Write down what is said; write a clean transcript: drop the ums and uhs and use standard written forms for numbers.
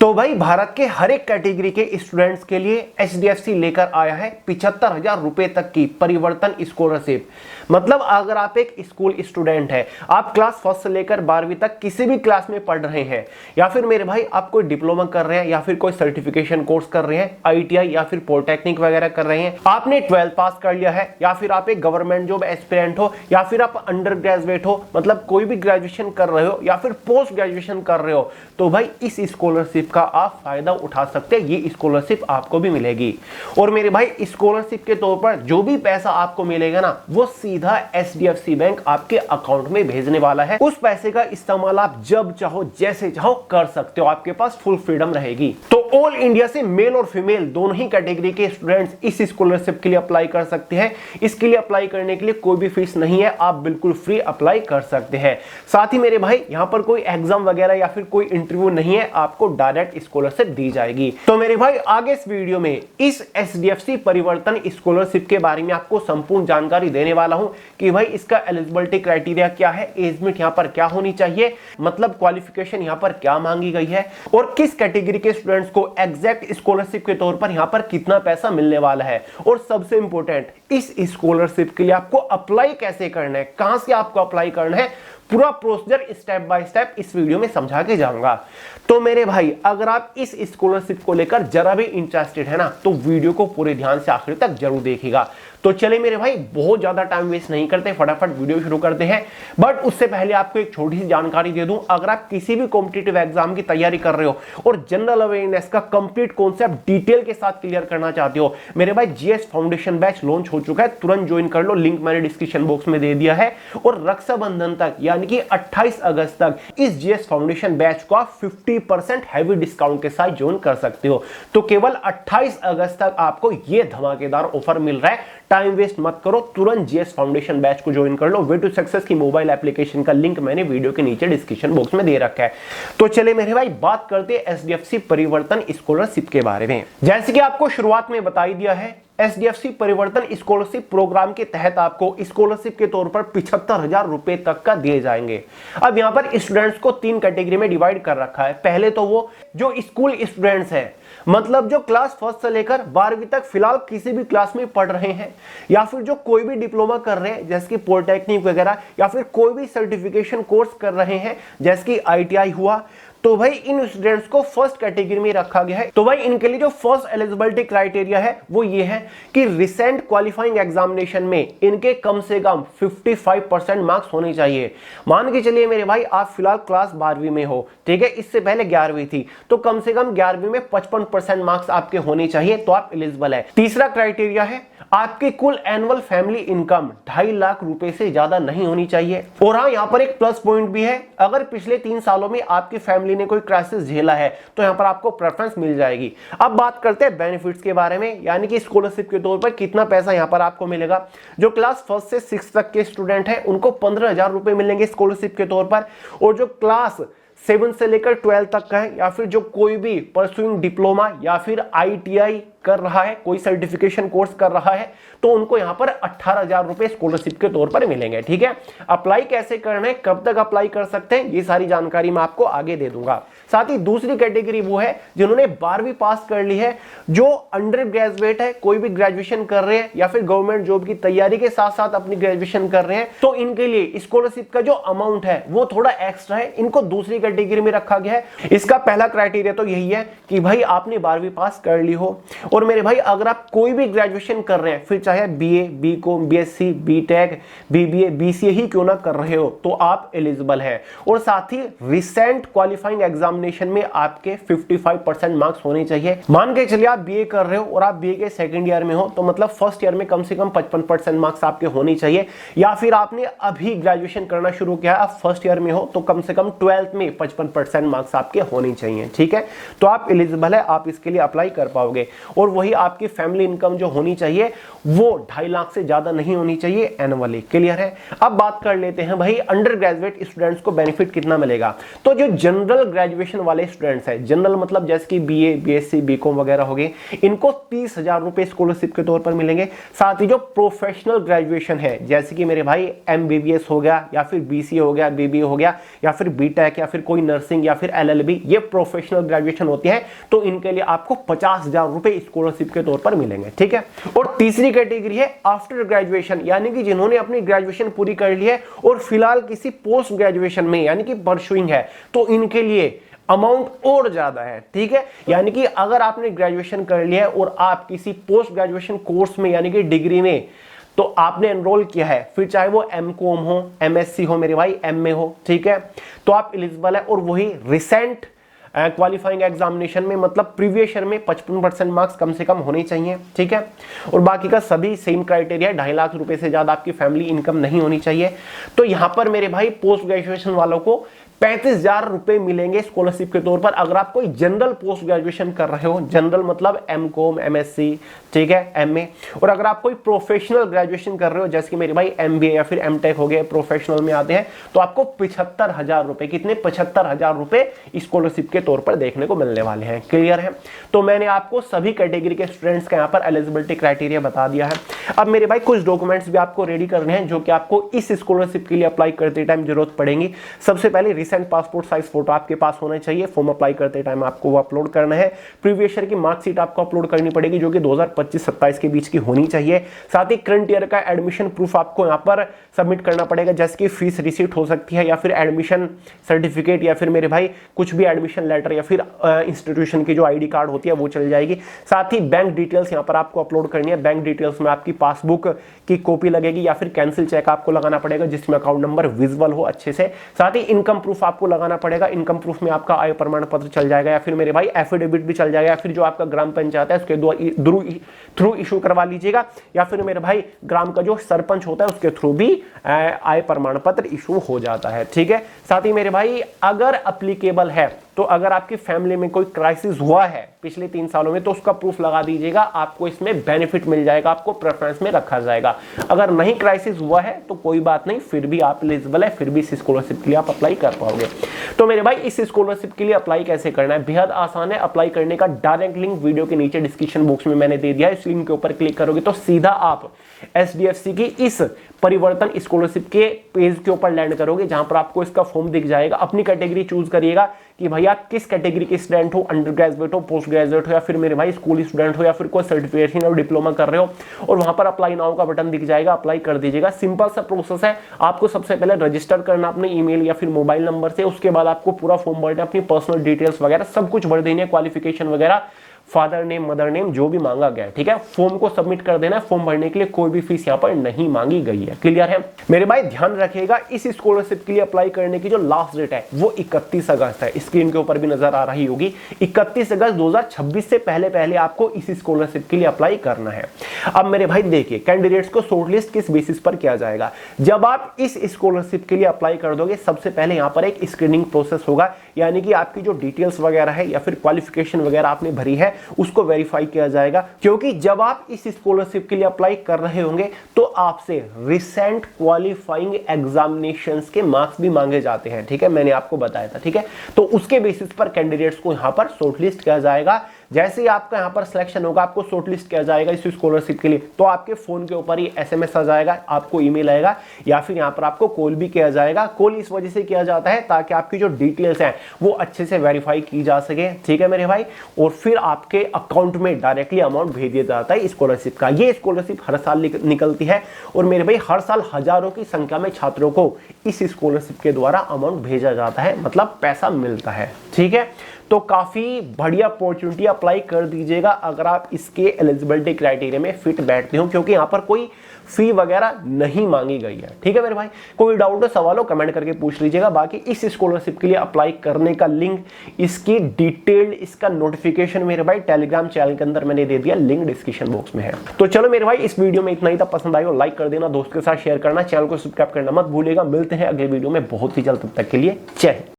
तो भाई भारत के हर एक कैटेगरी के स्टूडेंट्स के लिए एचडीएफसी लेकर आया है 75,000 रुपए तक की परिवर्तन स्कॉलरशिप। मतलब अगर आप एक स्कूल स्टूडेंट है, आप क्लास फर्स्ट से लेकर 12वीं तक किसी भी क्लास में पढ़ रहे हैं, या फिर मेरे भाई आप कोई डिप्लोमा कर रहे हैं, या फिर कोई सर्टिफिकेशन कोर्स कर रहे हैं, आईटीआई या फिर पॉलिटेक्निक वगैरह कर रहे हैं, आपने 12th पास कर लिया है, या फिर आप एक गवर्नमेंट जॉब एस्पिरेंट हो, या फिर आप अंडर ग्रेजुएट हो, मतलब कोई भी ग्रेजुएशन कर रहे हो या फिर पोस्ट ग्रेजुएशन कर रहे हो, तो भाई इस स्कॉलरशिप का आप फायदा उठा सकते हैं। ये स्कॉलरशिप आपको भी मिलेगी। और मेरे भाई स्कॉलरशिप के तौर पर जो भी पैसा आपको मिलेगा ना, वो सीधा एचडीएफसी बैंक आपके अकाउंट में भेजने वाला है। उस पैसे का इस्तेमाल आप जब चाहो जैसे चाहो कर सकते हो, आपके पास फुल फ्रीडम रहेगी। तो ऑल इंडिया से मेल और फीमेल दोनों ही कैटेगरी के स्टूडेंट्स इस स्कॉलरशिप के लिए अप्लाई कर सकते हैं। इसके लिए अप्लाई करने के लिए कोई भी फीस नहीं है, आप बिल्कुल फ्री अप्लाई कर सकते हैं। साथ ही मेरे भाई यहाँ पर कोई एग्जाम वगैरह या फिर कोई इंटरव्यू नहीं है, आपको डायरेक्ट स्कॉलरशिप दी जाएगी। तो मेरे भाई आगे इस वीडियो में इस एचडीएफसी परिवर्तन स्कॉलरशिप के बारे में आपको संपूर्ण जानकारी देने वाला हूं कि भाई इसका एलिजिबिलिटी क्राइटेरिया क्या है, एज लिमिट यहाँ पर क्या होनी चाहिए, मतलब क्वालिफिकेशन यहाँ पर क्या मांगी गई है, और किस कैटेगरी के स्टूडेंट्स को एग्जैक्ट स्कॉलरशिप के तौर पर यहाँ पर कितना पैसा मिलने वाला है, और सबसे इंपॉर्टेंट इस स्कॉलरशिप के लिए आपको अप्लाई कैसे करना है, कहां से आपको अप्लाई करना है, पूरा प्रोसीजर स्टेप बाय स्टेप इस वीडियो में समझा के जाऊंगा। तो मेरे भाई अगर आप इस स्कॉलरशिप को लेकर जरा भी इंटरेस्टेड है ना, तो वीडियो को पूरे ध्यान से आखिर तक जरूर देखिएगा। तो चलिए मेरे भाई बहुत ज्यादा टाइम वेस्ट नहीं करते, फटाफट वीडियो शुरू करते हैं। बट उससे पहले आपको एक छोटी सी जानकारी दे दूं, अगर आप किसी भी कॉम्पिटिटिव एग्जाम की तैयारी कर रहे हो और जनरल अवेयरनेस का कंप्लीट कॉन्सेप्ट डिटेल के साथ क्लियर करना चाहते हो, मेरे भाई जीएस फाउंडेशन बैच लॉन्च हो चुका है, तुरंत ज्वाइन कर लो, लिंक मैंने डिस्क्रिप्शन बॉक्स में दे दिया है। और रक्षाबंधन तक यानी कि 28 अगस्त तक इस जीएस फाउंडेशन बैच को आप 50% हैवी डिस्काउंट के साथ ज्वाइन कर सकते हो। तो केवल 28 अगस्त तक आपको यह धमाकेदार ऑफर मिल रहा है। टाइम वेस्ट मत करो, तुरंत जीएस फाउंडेशन बैच को ज्वाइन कर लो। वे टू सक्सेस की मोबाइल एप्लीकेशन का लिंक मैंने वीडियो के नीचे डिस्क्रिप्शन बॉक्स में दे रखा है। तो चले मेरे भाई बात करते हैं एचडीएफसी परिवर्तन स्कॉलरशिप के बारे में। जैसे कि आपको शुरुआत में बता ही दिया है, एचडीएफसी परिवर्तन स्कॉलरशिप प्रोग्राम के तहत आपको स्कॉलरशिप के तौर पर 75,000 रुपए तक का दिए जाएंगे। अब यहाँ पर स्टूडेंट्स को 3 कैटेगरी में डिवाइड कर रखा है। पहले तो वो जो स्कूल स्टूडेंट्स हैं, मतलब जो क्लास फर्स्ट से लेकर 12वीं तक फिलहाल किसी भी क्लास में पढ़ रहे हैं, या फिर जो कोई भी डिप्लोमा कर रहे हैं जैसे कि पॉलिटेक्निक वगैरह, या फिर कोई भी सर्टिफिकेशन कोर्स कर रहे हैं जैसे कि आईटीआई हुआ, तो भाई इन स्टूडेंट्स को फर्स्ट कैटेगरी में रखा गया है। तो भाई इनके लिए जो फर्स्ट एलिजिबिलिटी क्राइटेरिया है वो ये है कि रिसेंट क्वालिफाइंग एग्जामिनेशन में इनके कम से कम 55% मार्क्स होने चाहिए। मान के चलिए मेरे भाई आप फिलहाल क्लास 12वीं में हो, ठीक है, इससे पहले 11वीं थी, तो कम से कम 11वीं में 55% मार्क्स आपके होने चाहिए, तो आप एलिजिबल है। तीसरा क्राइटेरिया है आपकी कुल एनुअल फैमिली इनकम 2.5 लाख रुपए से ज्यादा नहीं होनी चाहिए। और हाँ, यहाँ पर एक प्लस पॉइंट भी है, अगर पिछले 3 सालों में आपकी फैमिली ने कोई क्राइसिस झेला है तो यहाँ पर आपको प्रेफरेंस मिल जाएगी। अब बात करते हैं बेनिफिट्स के बारे में, यानी कि स्कॉलरशिप के तौर पर कितना पैसा यहाँ पर आपको मिलेगा। जो क्लास 1 से 6 तक के स्टूडेंट है उनको 15,000 रुपए मिलेंगे स्कॉलरशिप के तौर पर, और जो क्लास 7 से लेकर 12 तक का है, या फिर जो कोई भी परस्यूइंग डिप्लोमा या फिर आईटीआई कर रहा है, कोई सर्टिफिकेशन कोर्स कर रहा है, तो उनको यहां पर 18,000 रुपए स्कॉलरशिप के तौर पर मिलेंगे। ठीक है, अप्लाई कैसे करना है, कब तक अप्लाई कर सकते हैं, ये सारी जानकारी मैं आपको आगे दे दूंगा। साथ ही दूसरी कैटेगरी वो है जिन्होंने 12वीं पास कर ली है, जो अंडर ग्रेजुएट है, कोई भी ग्रेजुएशन कर रहे हैं या फिर गवर्नमेंट जॉब की तैयारी के साथ साथ अपनी ग्रेजुएशन कर रहे हैं, तो इनके लिए स्कॉलरशिप का जो अमाउंट है वो थोड़ा एक्स्ट्रा है, इनको दूसरी कैटेगरी में रखा गया है। इसका पहला क्राइटेरिया तो यही है कि भाई आपने 12वीं पास कर ली हो, और मेरे भाई अगर आप कोई भी ग्रेजुएशन कर रहे हैं, फिर चाहे BA, BCom, BSc, BTech, BBA, BCA ही क्यों ना कर रहे हो, तो आप एलिजिबल है। और साथ ही रिसेंट क्वालिफाइंग एग्जामिनेशन में आपके 55% मार्क्स होने चाहिए। मान के चलिए आप बीए कर रहे हो और आप बीए के सेकंड ईयर में हो, तो मतलब फर्स्ट ईयर में कम से कम 55% मार्क्स आपके होने चाहिए। या फिर आपने अभी ग्रेजुएशन करना शुरू किया, आप फर्स्ट ईयर में हो, तो कम से कम 12th में 55% मार्क्स आपके होने चाहिए। ठीक है, तो आप एलिजिबल है, आप इसके लिए अप्लाई कर पाओगे। और वही आपकी फैमिली इनकम जो होनी चाहिए वो 2.5 लाख से ज्यादा नहीं होनी चाहिए एनुअली। क्लियर है? अब बात कर लेते हैं भाई अंडर ग्रेजुएट स्टूडेंट्स को बेनिफिट कितना मिलेगा। तो जो जनरल ग्रेजुएशन वाले स्टूडेंट्स हैं, जनरल मतलब जैसे कि बीए, बीएससी, बीकॉम वगैरह हो गए, इनको 30,000 रुपए स्कॉलरशिप के तौर पर मिलेंगे। साथ ही जो प्रोफेशनल ग्रेजुएशन है जैसे कि मेरे भाई एमबीबीएस हो गया या फिर बीसीए हो गया, बीबीए हो गया या फिर बीटेक या फिर कोई नर्सिंग या फिर एलएलबी, ये प्रोफेशनल ग्रेजुएशन होती है, तो इनके लिए आपको 50,000 रुपए स्कॉलरशिप के तौर पर मिलेंगे। ठीक है? और तीसरी कैटेगरी है आफ्टर ग्रेजुएशन, यानी कि जिन्होंने अपनी ग्रेजुएशन पूरी कर ली है और फिलहाल किसी पोस्ट ग्रेजुएशन में यानी कि परसुइंग है, तो इनके लिए अमाउंट और ज्यादा है। ठीक है? यानी कि अगर आपने ग्रेजुएशन कर लिया है और आप किसी पोस्ट ग्रेजुएशन कोर्स में यानी कि डिग्री में तो आपने एनरोल किया है, फिर चाहे वो एमकॉम हो, एमएससी हो मेरे भाई, एमए हो, ठीक है, तो आप एलिजिबल है। और वही रिसेंट क्वालिफाइंग एग्जामिनेशन में मतलब प्रीवियस ईयर में 55% मार्क्स कम से कम होने चाहिए। ठीक है? और बाकी का सभी सेम क्राइटेरिया, 2.5 लाख रुपए से ज्यादा आपकी फैमिली इनकम नहीं होनी चाहिए। तो यहां पर मेरे भाई पोस्ट ग्रेजुएशन वालों को 35,000 रुपए मिलेंगे स्कॉलरशिप के तौर पर अगर आप कोई जनरल पोस्ट ग्रेजुएशन कर रहे हो। जनरल मतलब एमकॉम, एमएससी, ठीक है, एमए। और अगर आप कोई प्रोफेशनल ग्रेजुएशन कर रहे हो जैसे कि मेरे भाई एमबीए या फिर एमटेक हो गए, प्रोफेशनल में आते हैं, तो आपको 75,000 रुपए, कितने, 75,000 रुपए स्कॉलरशिप के तौर पर देखने को मिलने वाले हैं। क्लियर है? तो मैंने आपको सभी कैटेगरी के स्टूडेंट्स का यहाँ पर एलिजिबिलिटी क्राइटेरिया बता दिया है। अब मेरे भाई कुछ डॉक्यूमेंट्स भी आपको रेडी करने हैं जो कि आपको इस स्कॉलरशिप के लिए अप्लाई करते टाइम जरूरत पड़ेगी। सबसे पहले रिसेंट पासपोर्ट साइज फोटो आपके पास होना चाहिए, फॉर्म अप्लाई करते टाइम आपको वो अपलोड करना है। प्रीवियस ईयर की मार्कशीट आपको अपलोड करनी पड़ेगी जो कि 2025-27 के बीच की होनी चाहिए। साथ ही करंट ईयर का एडमिशन प्रूफ आपको यहाँ पर सबमिट करना पड़ेगा, जैसे कि फीस रिसीट हो सकती है या फिर एडमिशन सर्टिफिकेट या फिर मेरे भाई कुछ भी एडमिशन लेटर या फिर इंस्टीट्यूशन की जो आईडी कार्ड होती है वो चल जाएगी। साथ ही बैंक डिटेल्स यहाँ पर आपको अपलोड करनी है। बैंक डिटेल्स में आपकी पासबुक की कॉपी लगेगी या फिर कैंसिल चेक आपको लगाना पड़ेगा जिसमें अकाउंट नंबर विजिबल हो अच्छे से। साथ ही इनकम प्रूफ आपको लगाना पड़ेगा। इनकम प्रूफ में आपका आय प्रमाण पत्र चल जाएगा या फिर मेरे भाई एफिडेविट भी चल जाएगा या फिर जो आपका ग्राम पंचायत है उसके थ्रू इशू करवा लीजिएगा या फिर मेरे भाई ग्राम का जो सरपंच होता है उसके थ्रू भी आय प्रमाण पत्र इशू हो जाता है। ठीक है? साथ ही मेरे भाई अगर अप्लीकेबल है तो अगर आपकी फैमिली में कोई क्राइसिस हुआ है पिछले 3 सालों में तो उसका प्रूफ लगा दीजिएगा, आपको इसमें बेनिफिट मिल जाएगा, आपको प्रेफरेंस में रखा जाएगा। अगर नहीं क्राइसिस हुआ है तो कोई बात नहीं, फिर भी आप एलिजिबल है, फिर भी इस स्कॉलरशिप के लिए आप अप्लाई कर पाओगे। तो मेरे भाई इस स्कॉलरशिप के लिए अप्लाई कैसे करना है, बेहद आसान है। अप्लाई करने का डायरेक्ट लिंक वीडियो के नीचे डिस्क्रिप्शन बॉक्स में मैंने दे दिया है। इस लिंक के ऊपर क्लिक करोगे तो सीधा आप एसडीएफसी की इस परिवर्तन स्कॉलरशिप के पेज के ऊपर लैंड करोगे जहां पर आपको इसका फॉर्म दिख जाएगा। अपनी कैटेगरी चूज करिएगा कि भैया किस कैटेगरी के स्टूडेंट हो, अंडर ग्रेजुएट हो, पोस्ट ग्रेजुएट हो या फिर मेरे भाई स्कूल स्टूडेंट हो या फिर कोई सर्टिफिकेशन और डिप्लोमा कर रहे हो, और वहां पर अप्लाई नाउ का बटन दिख जाएगा, अप्लाई कर दीजिएगा। सिंपल सा प्रोसेस है। आपको सबसे पहले रजिस्टर करना अपने ईमेल या फिर मोबाइल नंबर से, उसके बाद आपको पूरा फॉर्म भरना, अपनी पर्सनल डिटेल्स वगैरह सब कुछ भर देनी है, क्वालिफिकेशन वगैरह, फादर नेम, मदर नेम, जो भी मांगा गया है। ठीक है? फॉर्म को सबमिट कर देना है। फॉर्म भरने के लिए कोई भी फीस यहाँ पर नहीं मांगी गई है। क्लियर है? मेरे भाई ध्यान रखिएगा इस स्कॉलरशिप के लिए अप्लाई करने की जो लास्ट डेट है वो 31 अगस्त है। स्क्रीन के ऊपर भी नजर आ रही होगी। 31 अगस्त 2026 से पहले आपको इस स्कॉलरशिप के लिए अप्लाई करना है। अब मेरे भाई देखिए कैंडिडेट्स को शॉर्टलिस्ट किस बेसिस पर किया जाएगा। जब आप इस स्कॉलरशिप के लिए अप्लाई कर दोगे सबसे पहले यहाँ पर एक स्क्रीनिंग प्रोसेस होगा, यानी कि आपकी जो डिटेल्स वगैरह है या फिर क्वालिफिकेशन वगैरह आपने भरी है उसको वेरीफाई किया जाएगा। क्योंकि जब आप इस स्कॉलरशिप के लिए अप्लाई कर रहे होंगे तो आपसे रिसेंट क्वालिफाइंग एग्जामिनेशंस के मार्क्स भी मांगे जाते हैं। ठीक है? मैंने आपको बताया था। ठीक है? तो उसके बेसिस पर कैंडिडेट्स को यहां पर शॉर्टलिस्ट किया जाएगा। जैसे ही आपका यहां पर सिलेक्शन होगा आपको शॉर्टलिस्ट किया जाएगा इस स्कॉलरशिप के लिए, तो आपके फोन के ऊपर ही एसएमएस आ जाएगा, आपको ईमेल आएगा या फिर यहां पर आपको कॉल भी किया जाएगा। कॉल इस वजह से किया जाता है ताकि आपकी जो डिटेल्स हैं वो अच्छे से वेरीफाई की जा सके। ठीक है मेरे भाई? और फिर आपके अकाउंट में डायरेक्टली अमाउंट भेज दिया जाता है स्कॉलरशिप का। ये स्कॉलरशिप हर साल निकलती है और मेरे भाई हर साल हजारों की संख्या में छात्रों को इस स्कॉलरशिप के द्वारा अमाउंट भेजा जाता है, मतलब पैसा मिलता है। ठीक है? तो काफी बढ़िया अपॉर्चुनिटी, अप्लाई कर दीजिएगा अगर आप इसके एलिजिबिलिटी क्राइटेरिया में फिट बैठते हो, क्योंकि यहां पर कोई फी वगैरह नहीं मांगी गई है। ठीक है मेरे भाई? कोई डाउट हो सवाल हो कमेंट करके पूछ लीजिएगा। बाकी इस स्कॉलरशिप के लिए अप्लाई करने का लिंक, इसकी डिटेल्ड, इसका नोटिफिकेशन मेरे भाई टेलीग्राम चैनल के अंदर मैंने दे दिया, लिंक डिस्क्रिप्शन बॉक्स में है। तो चलो मेरे भाई इस वीडियो में इतना ही था। पसंद आई हो लाइक कर देना, दोस्त के साथ शेयर करना, चैनल को सब्सक्राइब करना मत भूलिएगा। मिलते हैं अगले वीडियो में बहुत ही जल्द, तब तक के लिए जय हिंद।